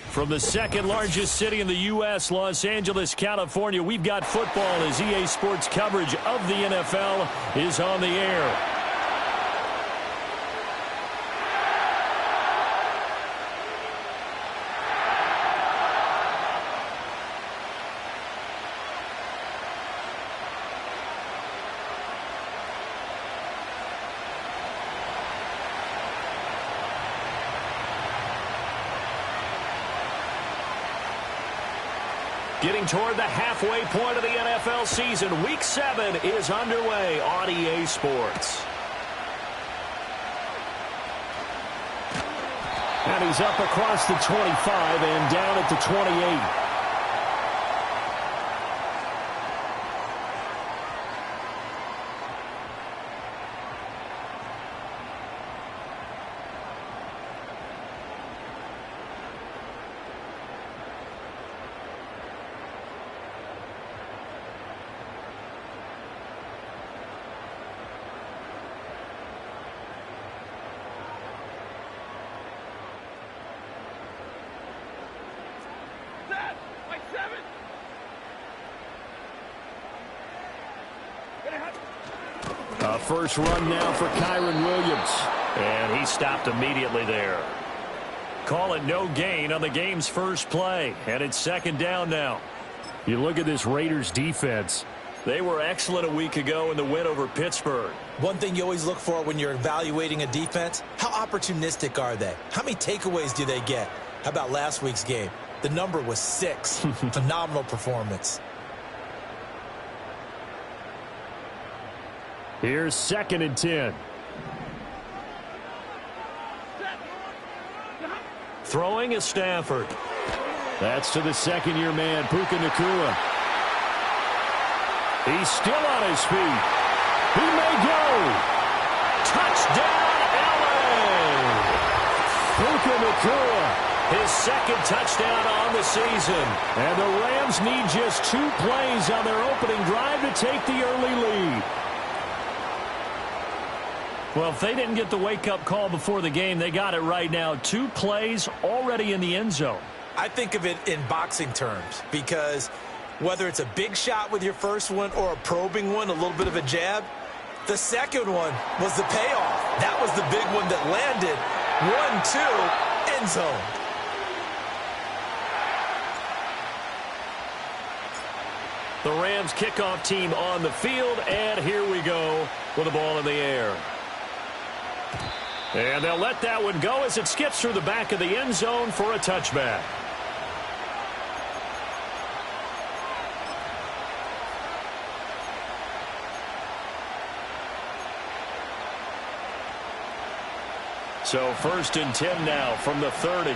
From the second largest city in the U.S., Los Angeles, California, we've got football as EA Sports coverage of the NFL is on the air. Getting toward the halfway point of the NFL season, Week 7 is underway on EA Sports. And he's up across the 25 and down at the 28. First run now for Kyron Williams. And he stopped immediately there. Call it no gain on the game's first play. And it's second down now. You look at this Raiders defense. They were excellent a week ago in the win over Pittsburgh. One thing you always look for when you're evaluating a defense, how opportunistic are they? How many takeaways do they get? How about last week's game? The number was 6. Phenomenal performance. Here's 2nd and 10. Throwing is Stafford. That's to the second-year man, Puka Nacua. He's still on his feet. He may go. Touchdown, LA! Puka Nacua, his second touchdown on the season. And the Rams need just 2 plays on their opening drive to take the early lead. Well, if they didn't get the wake-up call before the game, they got it right now. 2 plays already in the end zone. I think of it in boxing terms because whether it's a big shot with your first one or a probing one, a little bit of a jab, the second one was the payoff. That was the big one that landed. 1-2, end zone. The Rams kickoff team on the field, and here we go with the ball in the air. And they'll let that one go as it skips through the back of the end zone for a touchback. So 1st and 10 now from the 30.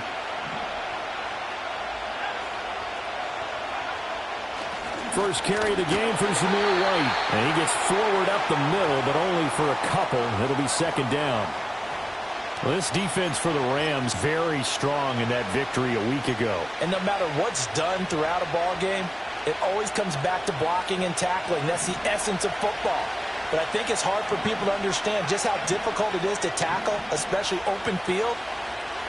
First carry of the game for Zamir White. And he gets forward up the middle, but only for a couple. It'll be 2nd down. Well, this defense for the Rams very strong in that victory a week ago. And no matter what's done throughout a ball game, it always comes back to blocking and tackling. That's the essence of football. But I think it's hard for people to understand just how difficult it is to tackle, especially open field.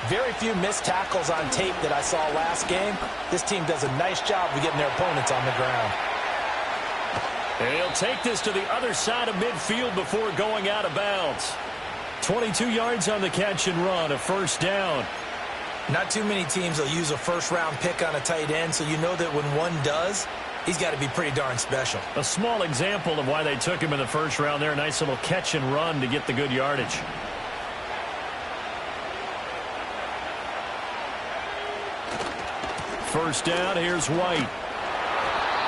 Very few missed tackles on tape that I saw last game. This team does a nice job of getting their opponents on the ground. And he'll take this to the other side of midfield before going out of bounds. 22 yards on the catch and run, a 1st down. Not too many teams will use a first-round pick on a tight end, so you know that when one does, he's got to be pretty darn special. A small example of why they took him in the 1st round there. A nice little catch and run to get the good yardage. First down, here's White.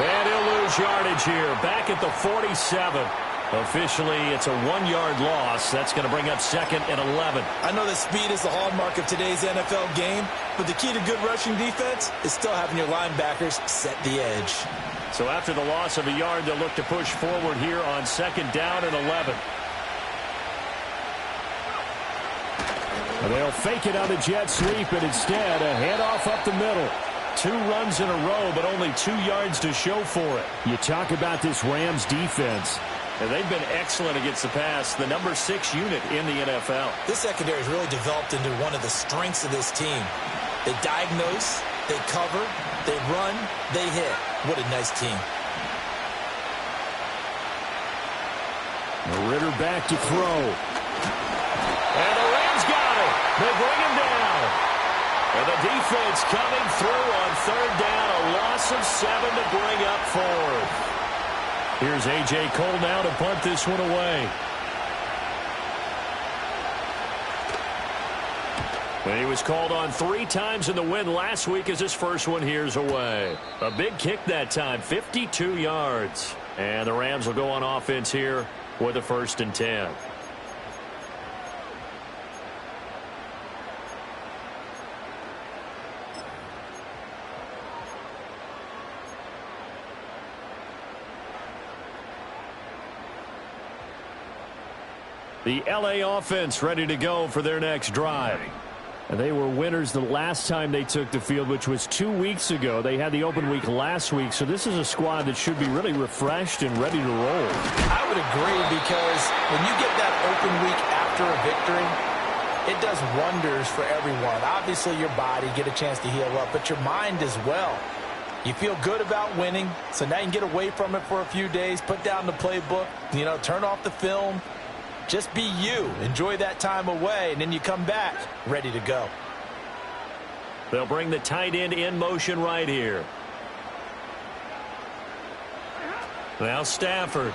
And he'll lose yardage here. Back at the 47. Officially, it's a 1-yard loss. That's going to bring up 2nd and 11. I know that speed is the hallmark of today's NFL game, but the key to good rushing defense is still having your linebackers set the edge. So after the loss of a yard, they'll look to push forward here on 2nd down and 11. And they'll fake it on the jet sweep, and instead a handoff up the middle. 2 runs in a row, but only 2 yards to show for it. You talk about this Rams defense. And they've been excellent against the pass, the number 6 unit in the NFL. This secondary has really developed into one of the strengths of this team. They diagnose, they cover, they run, they hit. What a nice team. Ritter back to throw. And the Rams got it. They bring him down. And the defense coming through on 3rd down. A loss of 7 to bring up 4th. Here's A.J. Cole now to punt this one away. And he was called on 3 times in the win last week as his first one here's away. A big kick that time, 52 yards. And the Rams will go on offense here with a 1st and 10. The L.A. offense ready to go for their next drive. And they were winners the last time they took the field, which was 2 weeks ago. They had the open week last week, so this is a squad that should be really refreshed and ready to roll. I would agree, because when you get that open week after a victory, it does wonders for everyone. Obviously, your body, get a chance to heal up, but your mind as well. You feel good about winning, so now you can get away from it for a few days, put down the playbook, turn off the film. Just be you. Enjoy that time away, and then you come back ready to go. They'll bring the tight end in motion right here. Now Stafford.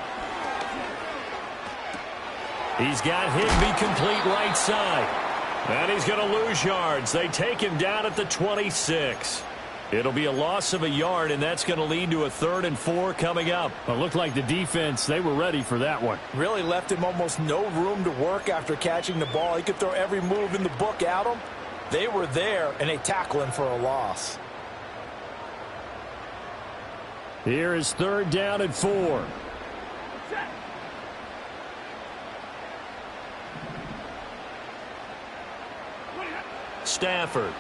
He's got Higbee complete right side. And he's going to lose yards. They take him down at the 26. It'll be a loss of a yard, and that's going to lead to a 3rd and 4 coming up. It looked like the defense, they were ready for that one. Really left him almost no room to work after catching the ball. He could throw every move in the book at him. They were there, and they tackle him for a loss. Here is 3rd down and 4. Stafford.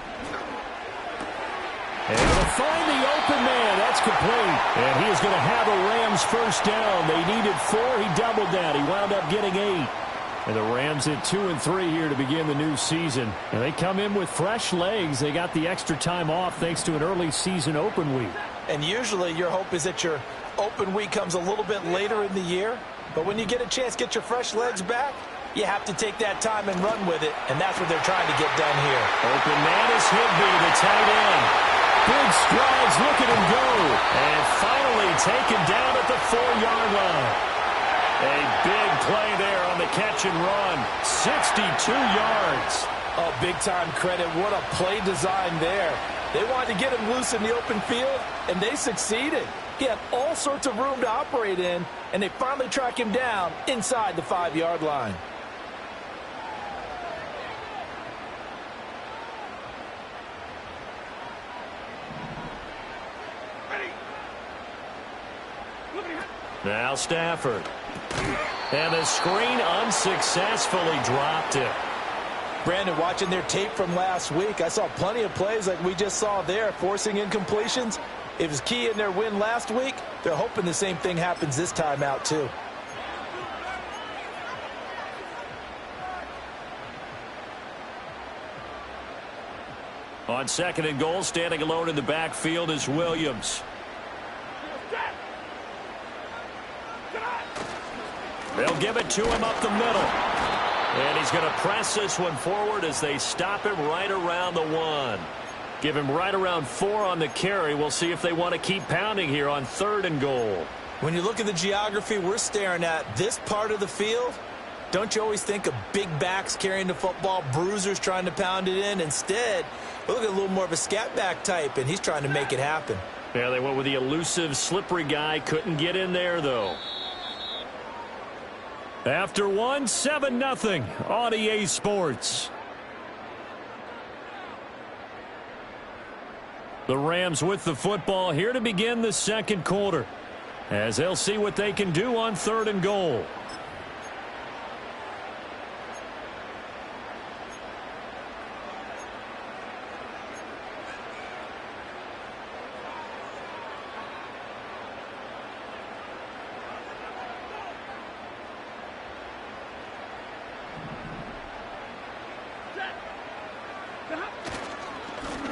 And to find the open man, that's complete. And he is going to have a Rams first down. They needed 4. He doubled that. He wound up getting 8. And the Rams at 2-3 here to begin the new season. And they come in with fresh legs. They got the extra time off thanks to an early season open week. And usually your hope is that your open week comes a little bit later in the year. But when you get a chance to get your fresh legs back, you have to take that time and run with it. And that's what they're trying to get done here. Open man is Higbee, the tight end. Big strides, look at him go. And finally taken down at the 4-yard line. A big play there on the catch and run. 62 yards. Oh, big-time credit. What a play design there. They wanted to get him loose in the open field, and they succeeded. He had all sorts of room to operate in, and they finally track him down inside the 5-yard line. Now Stafford. And the screen unsuccessfully dropped it. Brandon, watching their tape from last week, I saw plenty of plays like we just saw there, forcing incompletions. It was key in their win last week. They're hoping the same thing happens this time out, too. On 2nd and goal, standing alone in the backfield is Williams. They'll give it to him up the middle. And he's going to press this one forward as they stop him right around the 1. Give him right around 4 on the carry. We'll see if they want to keep pounding here on 3rd and goal. When you look at the geography we're staring at, this part of the field, don't you always think of big backs carrying the football, bruisers trying to pound it in? Instead, look at a little more of a scat back type, and he's trying to make it happen. Yeah, they went with the elusive, slippery guy. Couldn't get in there, though. After 1, 7-0 on EA Sports. The Rams with the football here to begin the 2nd quarter, as they'll see what they can do on 3rd and goal.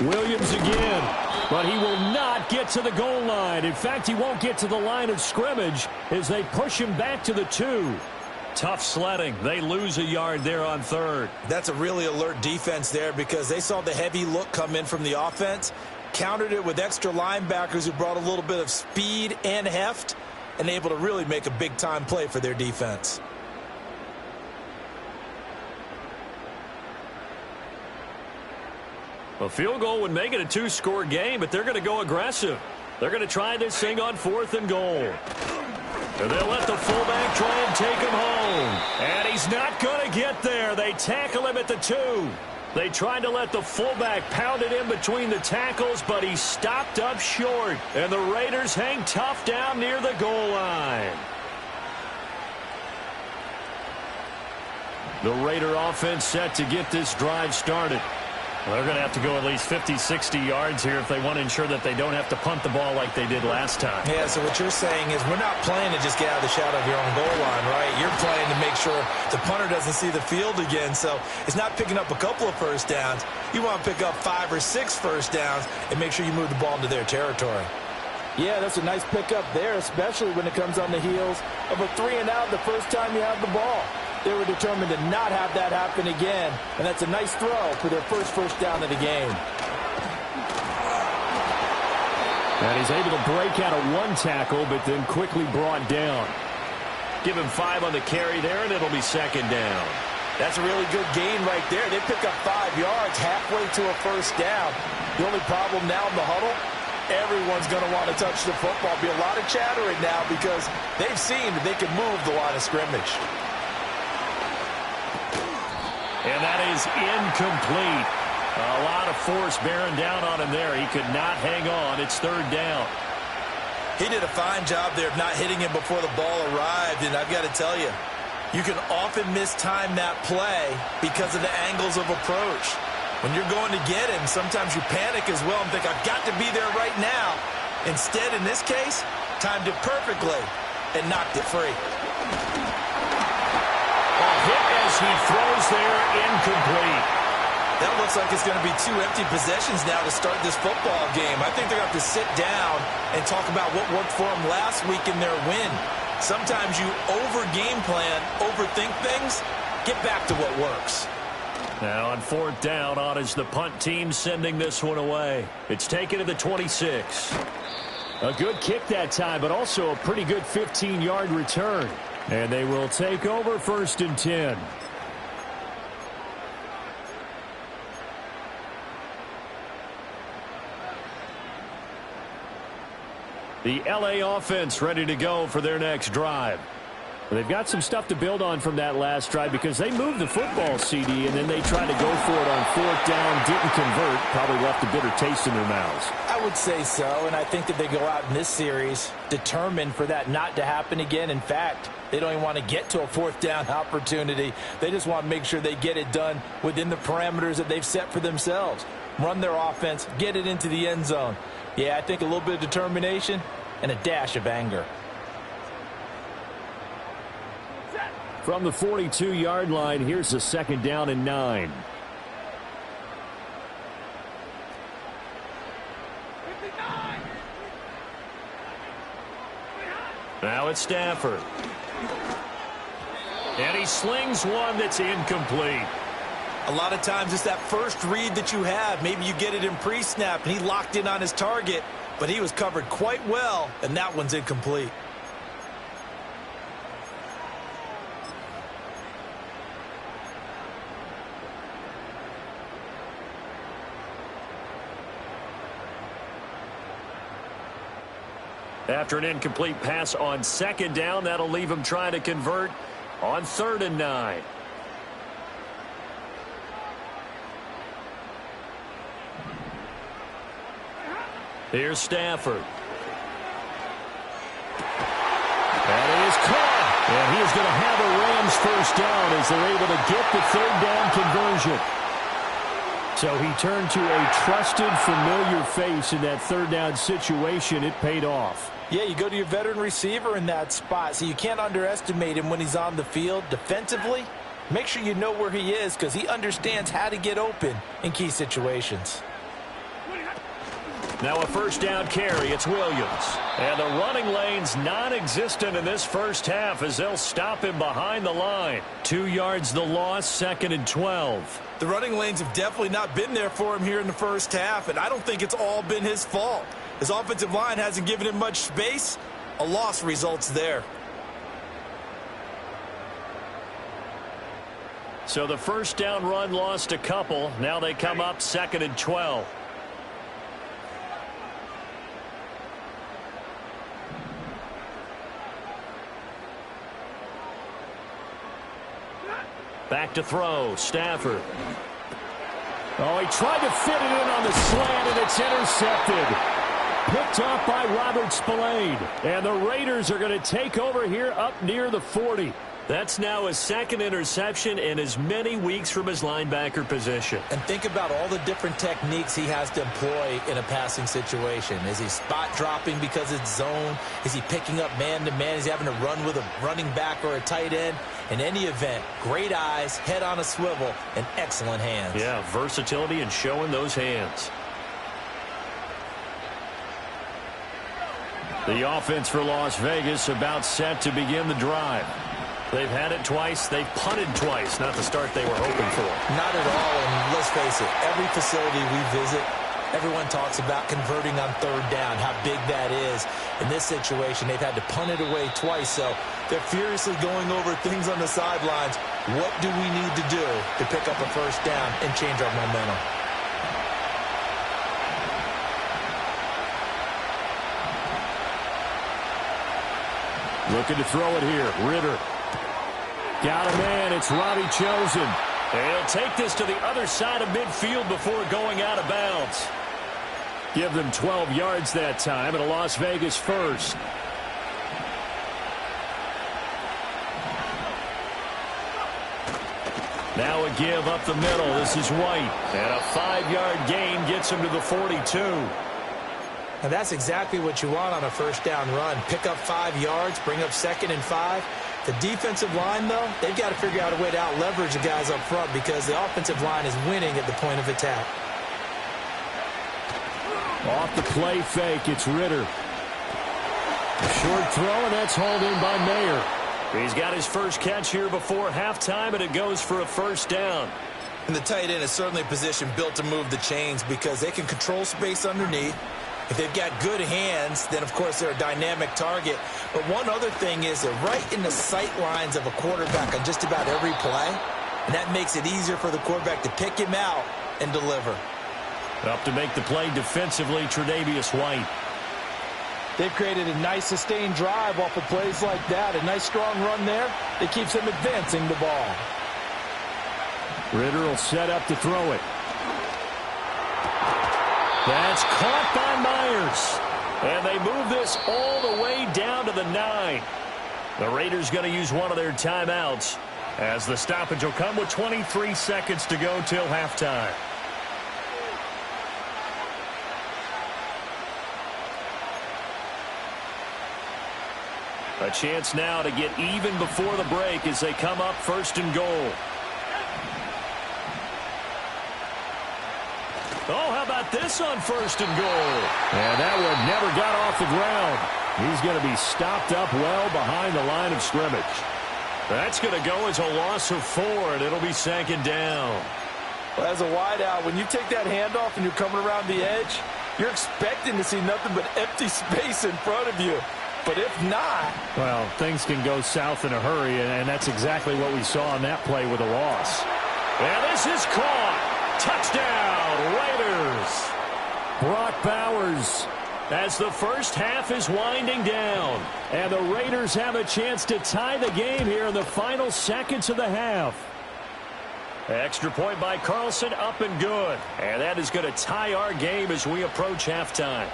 Williams again, but he will not get to the goal line. In fact, he won't get to the line of scrimmage as they push him back to the 2. Tough sledding. They lose a yard there on 3rd. That's a really alert defense there because they saw the heavy look come in from the offense, countered it with extra linebackers who brought a little bit of speed and heft, and able to really make a big-time play for their defense. A field goal would make it a 2-score game, but they're going to go aggressive. They're going to try this thing on 4th and goal. And they'll let the fullback try and take him home. And he's not going to get there. They tackle him at the 2. They tried to let the fullback pound it in between the tackles, but he stopped up short. And the Raiders hang tough down near the goal line. The Raider offense set to get this drive started. Well, they're going to have to go at least 50, 60 yards here if they want to ensure that they don't have to punt the ball like they did last time. Yeah, so what you're saying is we're not playing to just get out of the shadow of your own goal line, right? You're playing to make sure the punter doesn't see the field again. So it's not picking up a couple of first downs. You want to pick up 5 or 6 first downs and make sure you move the ball into their territory. Yeah, that's a nice pickup there, especially when it comes on the heels of a 3-and-out the first time you have the ball. They were determined to not have that happen again, and that's a nice throw for their first down of the game. And he's able to break out of 1 tackle, but then quickly brought down. Give him 5 on the carry there, and it'll be 2nd down. That's a really good gain right there. They pick up 5 yards halfway to a first down. The only problem now in the huddle, everyone's going to want to touch the football. Be a lot of chattering now because they've seen that they can move the line of scrimmage. And that is incomplete. A lot of force bearing down on him there. He could not hang on. It's 3rd down. He did a fine job there of not hitting him before the ball arrived. And I've got to tell you, you can often mistime that play because of the angles of approach. When you're going to get him, sometimes you panic as well and think, I've got to be there right now. Instead, in this case, timed it perfectly and knocked it free. Hit as he throws there, incomplete. That looks like it's going to be 2 empty possessions now to start this football game. I think they're going to have to sit down and talk about what worked for them last week in their win. Sometimes you over-game plan, overthink things. Get back to what works. Now on 4th down, on is the punt team sending this one away. It's taken to the 26. A good kick that time, but also a pretty good 15-yard return. And they will take over 1st and 10. The LA offense ready to go for their next drive. They've got some stuff to build on from that last drive because they moved the football, CD, and then they tried to go for it on 4th down, didn't convert, probably left a bitter taste in their mouths. I would say so, and I think that they go out in this series determined for that not to happen again. In fact, they don't even want to get to a 4th down opportunity. They just want to make sure they get it done within the parameters that they've set for themselves. Run their offense, get it into the end zone. Yeah, I think a little bit of determination and a dash of anger. From the 42-yard line, here's a 2nd down and 9. Now it's Stafford. And he slings one that's incomplete. A lot of times it's that first read that you have. Maybe you get it in pre-snap, and he locked in on his target, but he was covered quite well, and that one's incomplete. After an incomplete pass on 2nd down, that'll leave him trying to convert on 3rd and 9. Here's Stafford. That is caught. And he is going to have a Rams 1st down as they're able to get the 3rd down conversion. So he turned to a trusted, familiar face in that 3rd down situation. It paid off. Yeah, you go to your veteran receiver in that spot, so you can't underestimate him when he's on the field. Defensively, make sure you know where he is because he understands how to get open in key situations. Now a 1st down carry. It's Williams. And the running lane's non-existent in this first half as they'll stop him behind the line. 2 yards the loss, 2nd and 12. The running lanes have definitely not been there for him here in the first half, and I don't think it's all been his fault. His offensive line hasn't given him much space. A loss results there. So the 1st down run lost a couple. Now they come up 2nd and 12. Back to throw, Stafford. Oh, he tried to fit it in on the slant, and it's intercepted. Picked off by Robert Spillane. And the Raiders are going to take over here up near the 40. That's now his 2nd interception in as many weeks from his linebacker position. And think about all the different techniques he has to employ in a passing situation. Is he spot dropping because it's zone? Is he picking up man-to-man? Is he having to run with a running back or a tight end? In any event, great eyes, head on a swivel, and excellent hands. Yeah, versatility and showing those hands. The offense for Las Vegas about set to begin the drive. They've had it twice. They've punted twice. Not the start they were hoping for. Not at all, and let's face it, every facility we visit, everyone talks about converting on 3rd down, how big that is. In this situation, they've had to punt it away twice, so they're furiously going over things on the sidelines. What do we need to do to pick up a 1st down and change our momentum? Looking to throw it here. Ritter. Got a man. It's Robbie Chosen. And he'll take this to the other side of midfield before going out of bounds. Give them 12 yards that time, and a Las Vegas 1st. Now a give up the middle. This is White. And a 5-yard gain gets him to the 42. And that's exactly what you want on a first down run. Pick up 5 yards, bring up 2nd and 5. The defensive line, though, they've got to figure out a way to out-leverage the guys up front because the offensive line is winning at the point of attack. Off the play fake, it's Ritter. A short throw, and that's hauled in by Mayer. He's got his first catch here before halftime, and it goes for a first down. And the tight end is certainly a position built to move the chains because they can control space underneath. If they've got good hands, then, of course, they're a dynamic target. But one other thing is they're right in the sight lines of a quarterback on just about every play, and that makes it easier for the quarterback to pick him out and deliver. Up to make the play defensively, Tre'Davious White. They've created a nice sustained drive off of plays like that. A nice strong run there. It keeps them advancing the ball. Ritter will set up to throw it. That's caught by Myers. And they move this all the way down to the 9. The Raiders going to use one of their timeouts as the stoppage will come with 23 seconds to go till halftime. A chance now to get even before the break as they come up 1st and goal. Oh, how about this on 1st and goal? And that one never got off the ground. He's going to be stopped up well behind the line of scrimmage. That's going to go as a loss of 4, and it'll be 2nd down. Well, as a wideout, when you take that handoff and you're coming around the edge, you're expecting to see nothing but empty space in front of you. But if not... Well, things can go south in a hurry, and that's exactly what we saw on that play with a loss. And this is caught. Touchdown, Raiders. Brock Bowers as the first half is winding down. And the Raiders have a chance to tie the game here in the final seconds of the half. Extra point by Carlson, up and good. And that is going to tie our game as we approach halftime.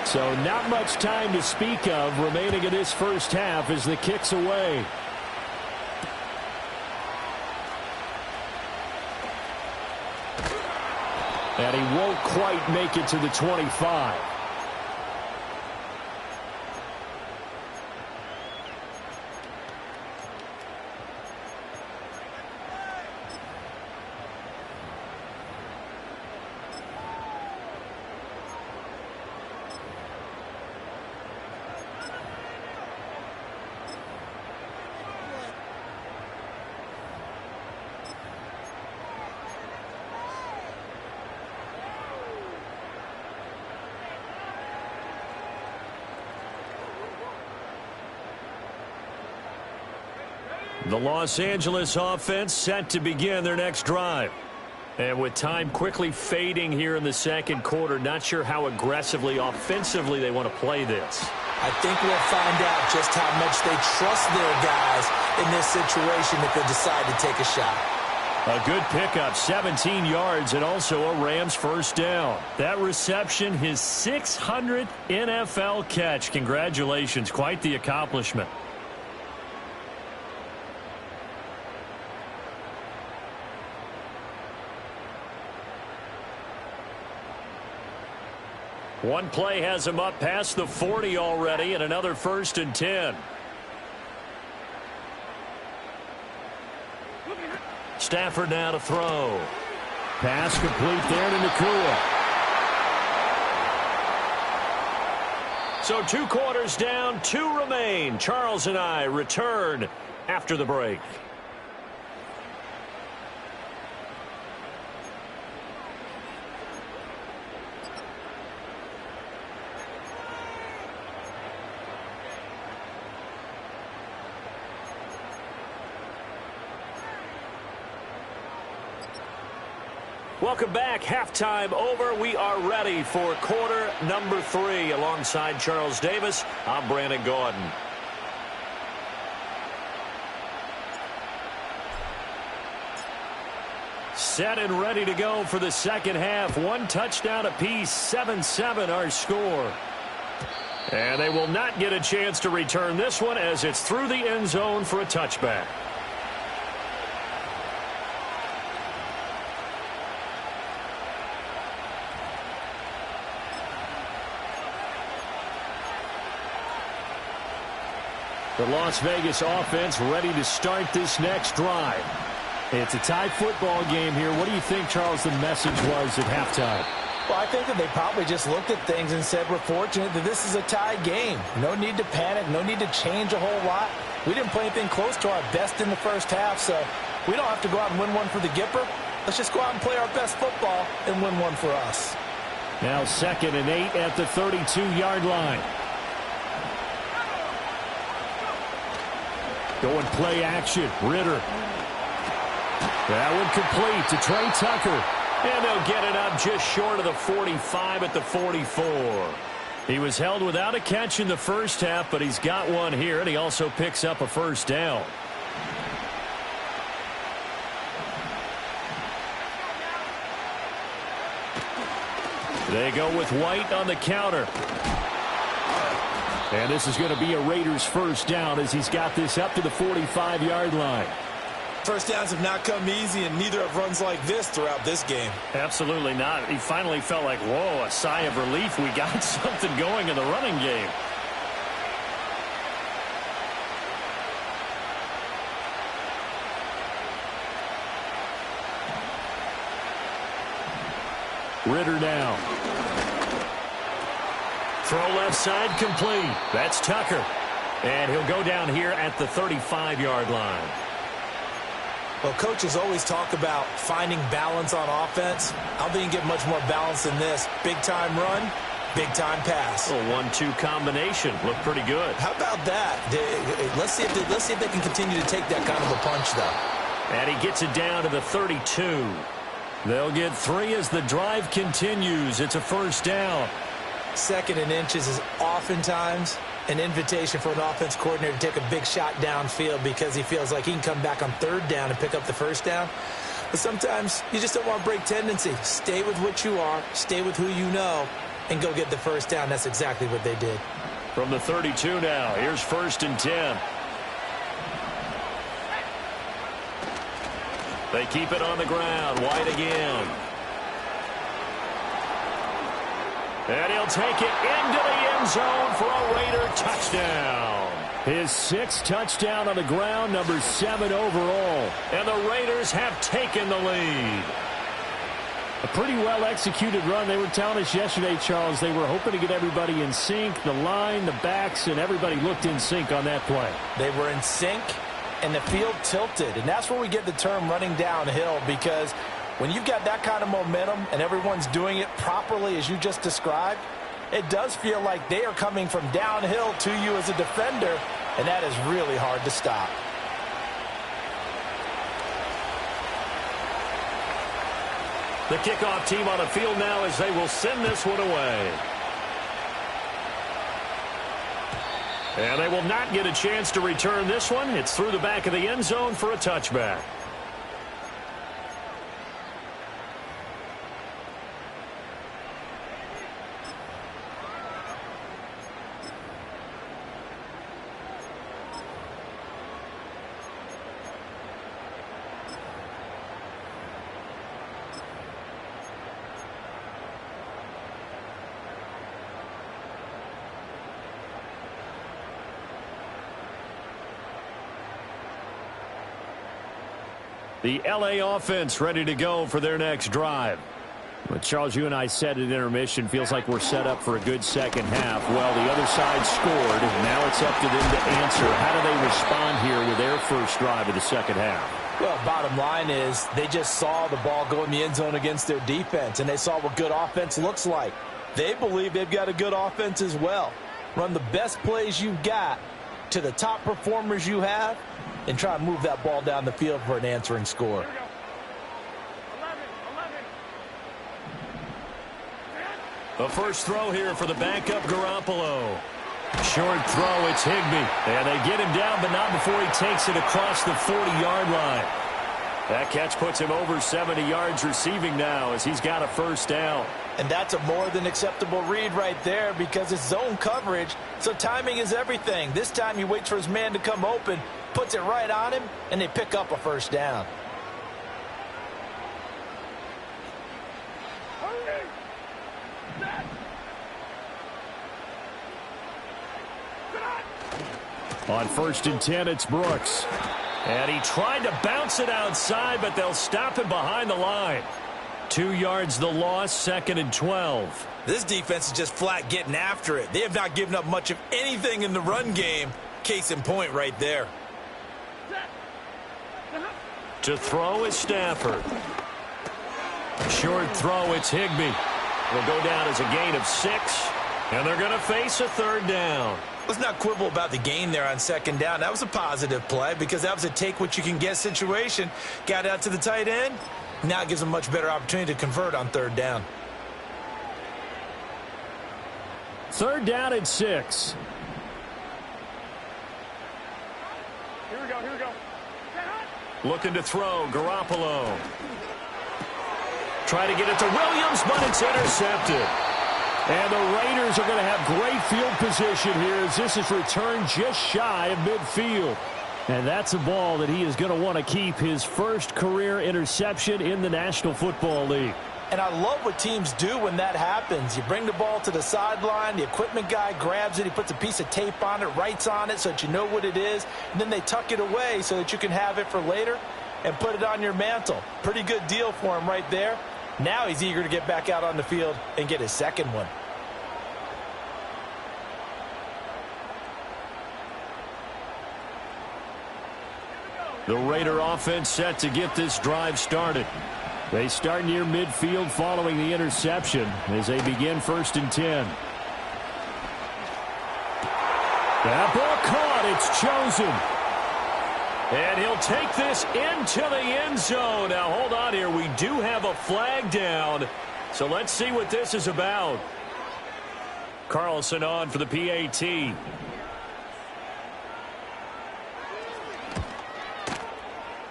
So not much time to speak of remaining in this first half as the kick's away. And he won't quite make it to the 25. The Los Angeles offense set to begin their next drive. And with time quickly fading here in the second quarter, not sure how aggressively, offensively they want to play this. I think we'll find out just how much they trust their guys in this situation if they decide to take a shot. A good pickup, 17 yards, and also a Rams first down. That reception, his 600th NFL catch. Congratulations, quite the accomplishment. One play has him up past the 40 already, and another 1st and 10. Stafford now to throw. Pass complete there to Nakua. So 2 quarters down, 2 remain. Charles and I return after the break. Welcome back. Halftime over. We are ready for quarter number 3. Alongside Charles Davis, I'm Brandon Gordon. set and ready to go for the second half. One touchdown apiece, 7-7 our score. And they will not get a chance to return this one as it's through the end zone for a touchback. The Las Vegas offense ready to start this next drive. It's a tie football game here. What do you think, Charles, the message was at halftime? Well, I think that they probably just looked at things and said, we're fortunate that this is a tie game. No need to panic. No need to change a whole lot. We didn't play anything close to our best in the first half, so we don't have to go out and win one for the Gipper. Let's just go out and play our best football and win one for us. Now 2nd and 8 at the 32-yard line. Going play action. Ritter. That one complete to Trey Tucker. And they'll get it up just short of the 45 at the 44. He was held without a catch in the first half, but he's got one here, and he also picks up a first down. They go with White on the counter. And this is going to be a Raiders first down as he's got this up to the 45-yard line. First downs have not come easy, and neither have runs like this throughout this game. Absolutely not. He finally felt like, whoa, a sigh of relief. We got something going in the running game. Ritter now. Throw left side complete. That's Tucker. And he'll go down here at the 35-yard line. Well, coaches always talk about finding balance on offense. I don't think you can get much more balance than this. Big-time run, big-time pass. A 1-2 combination. Looked pretty good. How about that? Let's see if they can continue to take that kind of a punch, though. And he gets it down to the 32. They'll get 3 as the drive continues. It's a first down. 2nd and inches is oftentimes an invitation for an offense coordinator to take a big shot downfield because he feels like he can come back on 3rd down and pick up the first down. But sometimes you just don't want to break tendency. Stay with what you are, stay with who you know, and go get the first down. That's exactly what they did. From the 32 now, here's 1st and 10. They keep it on the ground. White again. And he'll take it into the end zone for a Raider touchdown. His 6th touchdown on the ground, number 7 overall. And the Raiders have taken the lead. A pretty well-executed run. They were telling us yesterday, Charles, they were hoping to get everybody in sync. The line, the backs, and everybody looked in sync on that play. They were in sync, and the field tilted. And that's where we get the term running downhill, because when you've got that kind of momentum and everyone's doing it properly as you just described, it does feel like they are coming from downhill to you as a defender, and that is really hard to stop. The kickoff team on the field now as they will send this one away. And they will not get a chance to return this one. It's through the back of the end zone for a touchback. The LA offense ready to go for their next drive. But Charles, you and I said at intermission, feels like we're set up for a good second half. Well, the other side scored, and now it's up to them to answer. How do they respond here with their first drive of the second half? Well, bottom line is they just saw the ball go in the end zone against their defense, and they saw what good offense looks like. They believe they've got a good offense as well. Run the best plays you've got to the top performers you have, and try and move that ball down the field for an answering score. The first throw here for the backup Garoppolo. Short throw, it's Higbee. And they get him down, but not before he takes it across the 40-yard line. That catch puts him over 70 yards receiving now as he's got a first down. And that's a more than acceptable read right there because it's zone coverage, so timing is everything. This time he waits for his man to come open, puts it right on him, and they pick up a first down. On 1st and 10, it's Brooks. And he tried to bounce it outside, but they'll stop him behind the line. 2 yards the loss, 2nd and 12. This defense is just flat getting after it. They have not given up much of anything in the run game. Case in point right there. To throw is Stafford. Short throw, it's Higbee. Will go down as a gain of 6. And they're going to face a 3rd down. Let's not quibble about the gain there on 2nd down. That was a positive play because that was a take-what-you-can-get situation. Got out to the tight end. Now it gives them a much better opportunity to convert on 3rd down. 3rd down and 6. Here we go. Looking to throw, Garoppolo. Try to get it to Williams, but it's intercepted. And the Raiders are going to have great field position here as this is returned just shy of midfield. And that's a ball that he is going to want to keep, his first career interception in the National Football League. And I love what teams do when that happens. You bring the ball to the sideline, the equipment guy grabs it, he puts a piece of tape on it, writes on it so that you know what it is, and then they tuck it away so that you can have it for later and put it on your mantle. Pretty good deal for him right there. Now he's eager to get back out on the field and get his second one. The Raider offense set to get this drive started. They start near midfield following the interception as they begin 1st and 10. That ball caught. It's chosen. And he'll take this into the end zone. Now, hold on here. We do have a flag down. So let's see what this is about. Carlson on for the PAT.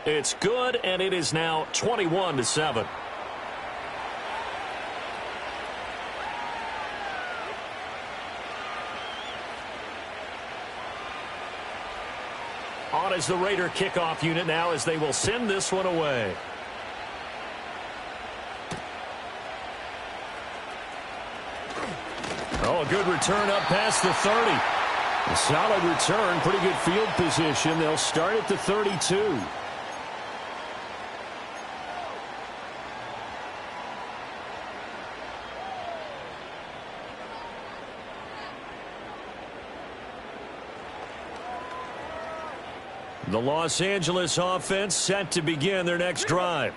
It's good, and it is now 21-7. On is the Raider kickoff unit now as they will send this one away. Oh, a good return up past the 30. A solid return, pretty good field position. They'll start at the 32. The Los Angeles offense set to begin their next drive.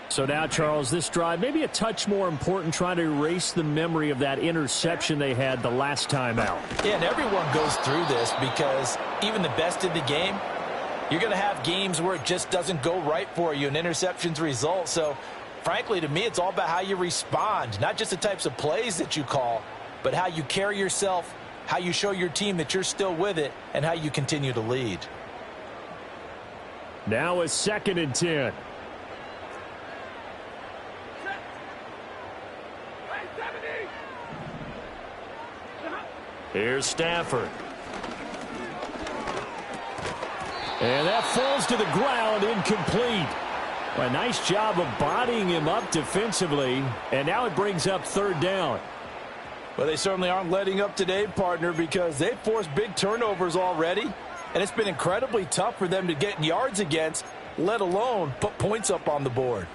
So now, Charles, this drive may be a touch more important, trying to erase the memory of that interception they had the last time out. Yeah, and everyone goes through this because even the best in the game, you're going to have games where it just doesn't go right for you, and interceptions result. So, frankly, to me, it's all about how you respond, not just the types of plays that you call, but how you carry yourself, how you show your team that you're still with it, and how you continue to lead. Now a 2nd and 10. Here's Stafford. And that falls to the ground, incomplete. A nice job of bodying him up defensively, and now it brings up 3rd down. Well, they certainly aren't letting up today, partner, because they've forced big turnovers already. And it's been incredibly tough for them to get yards against, let alone put points up on the board.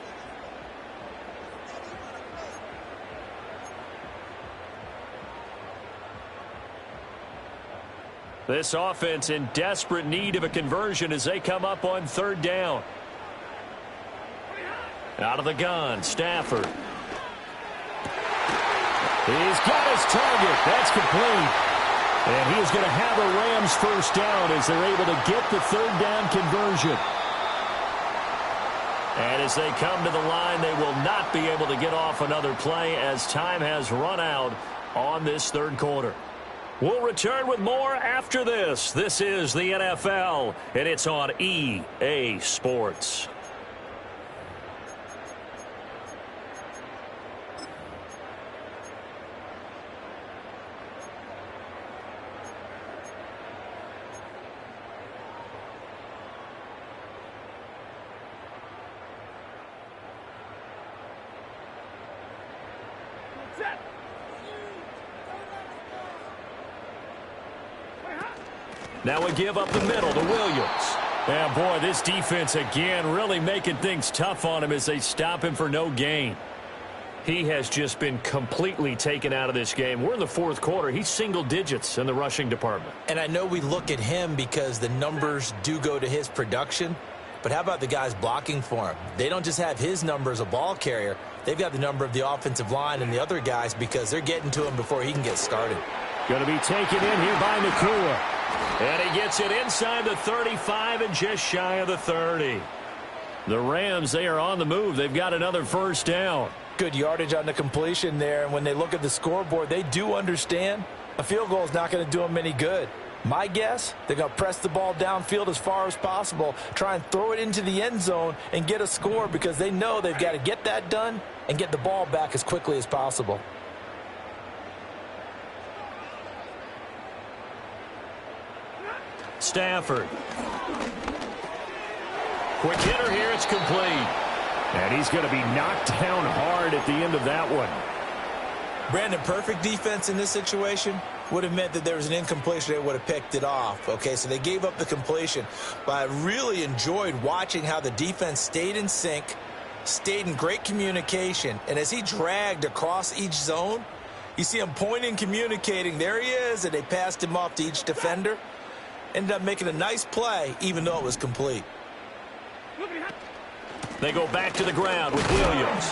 This offense in desperate need of a conversion as they come up on 3rd down. Out of the gun, Stafford. He's got his target. That's complete. And he is going to have a Rams first down as they're able to get the 3rd down conversion. And as they come to the line, they will not be able to get off another play as time has run out on this 3rd quarter. We'll return with more after this. This is the NFL, and it's on EA Sports. Now we give up the middle to Williams. And boy, this defense again really making things tough on him as they stop him for no gain. He has just been completely taken out of this game. We're in the fourth quarter. He's single digits in the rushing department. And I know we look at him because the numbers do go to his production. But how about the guys blocking for him? They don't just have his number as a ball carrier. They've got the number of the offensive line and the other guys because they're getting to him before he can get started. Going to be taken in here by Nakua. And he gets it inside the 35 and just shy of the 30. The Rams, they are on the move. They've got another first down. Good yardage on the completion there. And when they look at the scoreboard, they do understand a field goal is not going to do them any good. My guess, they're going to press the ball downfield as far as possible, try and throw it into the end zone and get a score because they know they've got to get that done and get the ball back as quickly as possible. Stafford. Quick hitter here. It's complete. And he's going to be knocked down hard at the end of that one. Brandon, perfect defense in this situation would have meant that there was an incompletion. They would have picked it off. Okay, so they gave up the completion. But I really enjoyed watching how the defense stayed in sync, stayed in great communication. And as he dragged across each zone, you see him pointing, communicating. There he is, and they passed him off to each defender. Ended up making a nice play, even though it was complete. They go back to the ground with Williams.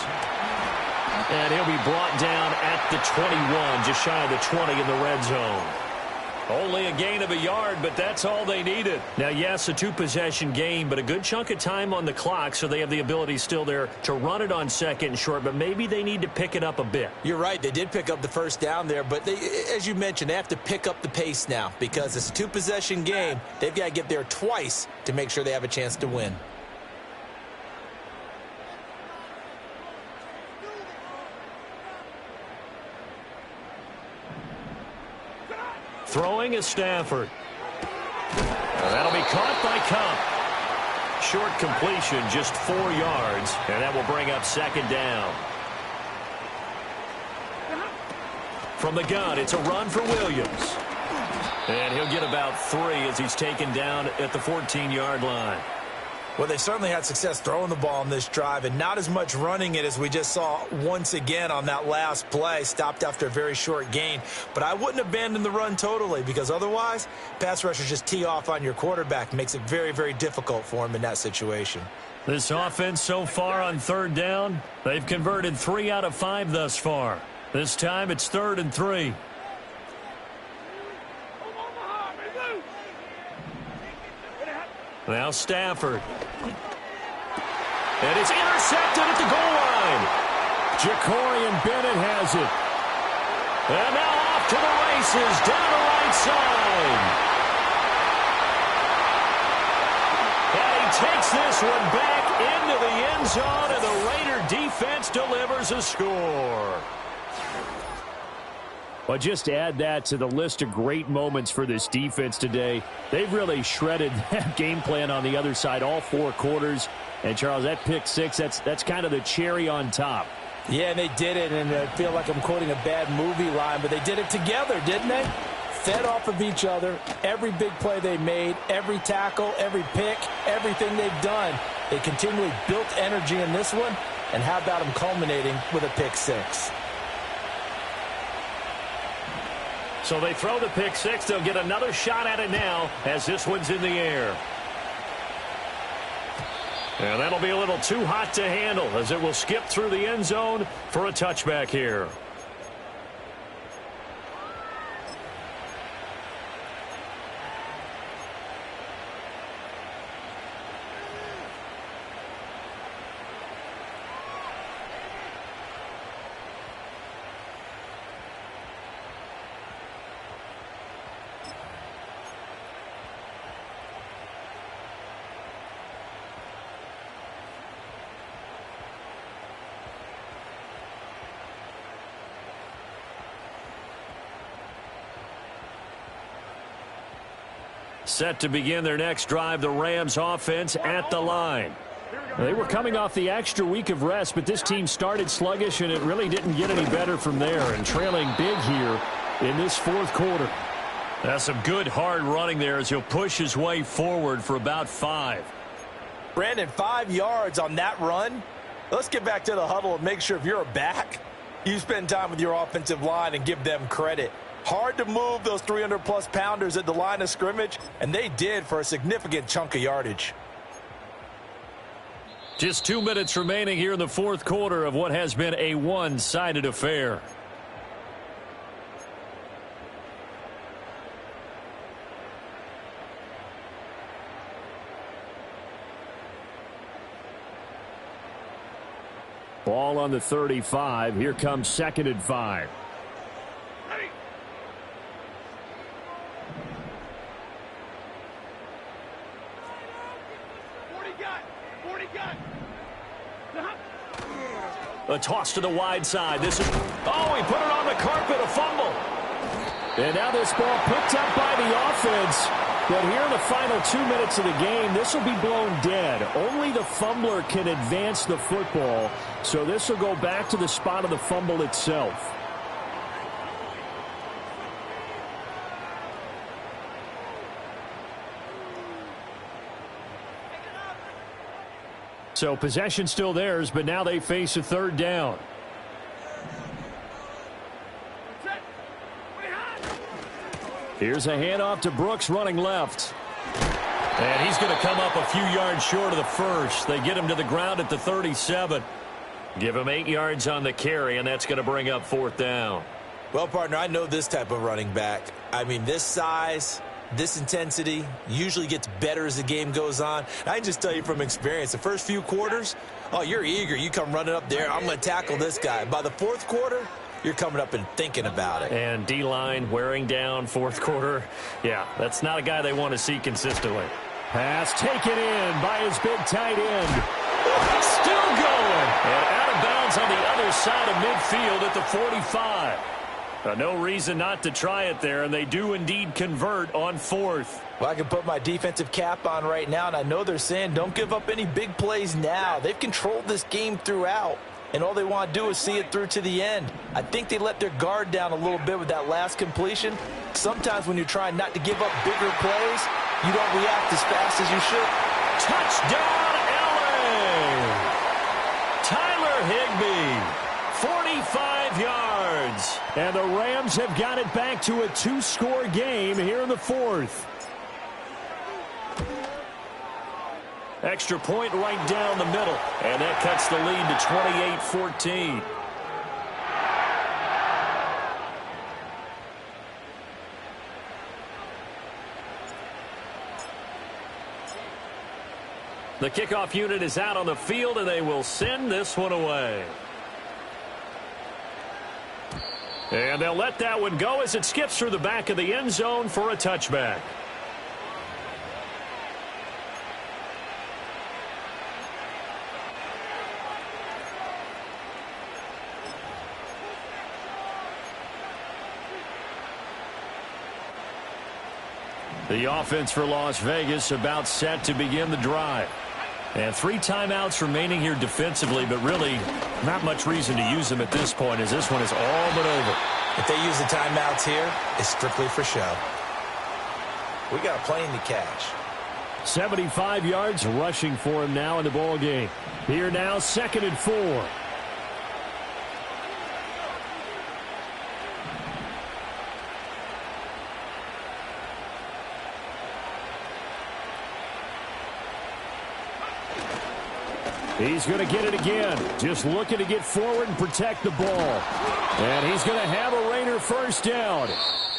And he'll be brought down at the 21, just shy of the 20 in the red zone. Only a gain of a yard, but that's all they needed. Now, yes, a two-possession game, but a good chunk of time on the clock, so they have the ability still there to run it on second and short, but maybe they need to pick it up a bit. You're right. They did pick up the first down there, but they, as you mentioned, they have to pick up the pace now because it's a two-possession game. They've got to get there twice to make sure they have a chance to win. Throwing is Stafford. That'll be caught by Cup. Short completion, just 4 yards, and that will bring up second down. From the gun, it's a run for Williams. And he'll get about 3 as he's taken down at the 14-yard line. Well, they certainly had success throwing the ball on this drive and not as much running it as we just saw once again on that last play, stopped after a very short gain. But I wouldn't abandon the run totally because otherwise, pass rushers just tee off on your quarterback. Makes it very, very difficult for him in that situation. This offense so far on third down, they've converted 3 out of 5 thus far. This time it's 3rd and 3. Now Stafford. And it's intercepted at the goal line. Jacorian Bennett has it. And now off to the races down the right side. And he takes this one back into the end zone, and the Raider defense delivers a score. Well, just add that to the list of great moments for this defense today. They've really shredded that game plan on the other side all 4 quarters. And, Charles, that pick 6, that's kind of the cherry on top. Yeah, and they did it, and I feel like I'm quoting a bad movie line, but they did it together, didn't they? Fed off of each other, every big play they made, every tackle, every pick, everything they've done. They continually built energy in this one, and how about them culminating with a pick 6? So they throw the pick 6. They'll get another shot at it now as this one's in the air. And that'll be a little too hot to handle as it will skip through the end zone for a touchback here. Set to begin their next drive, the Rams offense at the line. They were coming off the extra week of rest, but this team started sluggish, and it really didn't get any better from there, and trailing big here in this fourth quarter. That's some good hard running there as he'll push his way forward for about 5. Brandon, 5 yards on that run. Let's get back to the huddle and make sure if you're a back, you spend time with your offensive line and give them credit. Hard to move those 300-plus pounders at the line of scrimmage, and they did for a significant chunk of yardage. Just 2 minutes remaining here in the fourth quarter of what has been a one-sided affair. Ball on the 35. Here comes 2nd and 5. Ready. A toss to the wide side. This is, oh, he put it on the carpet, a fumble. And now this ball picked up by the offense. But here in the final 2 minutes of the game, this will be blown dead. Only the fumbler can advance the football. So this will go back to the spot of the fumble itself. So possession still theirs, but now they face a 3rd down. Here's a handoff to Brooks running left. And he's going to come up a few yards short of the first. They get him to the ground at the 37. Give him 8 yards on the carry, and that's going to bring up 4th down. Well, partner, I know this type of running back. I mean, this size, this intensity usually gets better as the game goes on. I can just tell you from experience, the first few quarters, oh, you're eager. You come running up there. I'm going to tackle this guy. By the 4th quarter, you're coming up and thinking about it. And D-line wearing down 4th quarter. Yeah, that's not a guy they want to see consistently. Pass taken in by his big tight end. Still going. And out of bounds on the other side of midfield at the 45. No reason not to try it there, and they do indeed convert on 4th. Well, I can put my defensive cap on right now, and I know they're saying don't give up any big plays now. They've controlled this game throughout, and all they want to do is see it through to the end. I think they let their guard down a little bit with that last completion. Sometimes when you're trying not to give up bigger plays, you don't react as fast as you should. Touchdown, LA! Tyler Higbee, 45 yards. And the Rams have got it back to a 2-score game here in the 4th. Extra point right down the middle. And that cuts the lead to 28-14. The kickoff unit is out on the field, and they will send this one away. And they'll let that one go as it skips through the back of the end zone for a touchback. The offense for Las Vegas about set to begin the drive. And 3 timeouts remaining here defensively, but really not much reason to use them at this point as this one is all but over. If they use the timeouts here, it's strictly for show. We got a plane to catch. 75 yards rushing for him now in the ball game. Here now, 2nd and 4. He's going to get it again. Just looking to get forward and protect the ball. And he's going to have a Raider 1st down.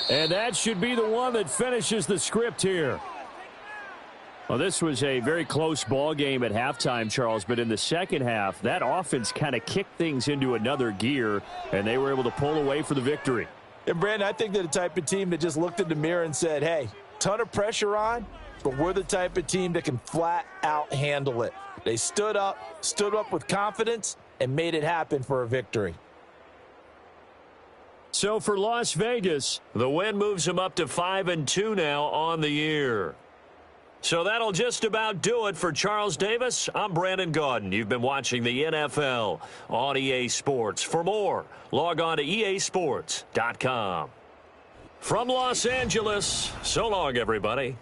And that should be the one that finishes the script here. Well, this was a very close ball game at halftime, Charles, but in the second half, that offense kind of kicked things into another gear, and they were able to pull away for the victory. And, Brandon, I think they're the type of team that just looked in the mirror and said, hey, ton of pressure on, but we're the type of team that can flat out handle it. They stood up with confidence, and made it happen for a victory. So for Las Vegas, the win moves them up to 5-2 now on the year. So that'll just about do it for Charles Davis. I'm Brandon Gaudin. You've been watching the NFL on EA Sports. For more, log on to easports.com. From Los Angeles, so long, everybody.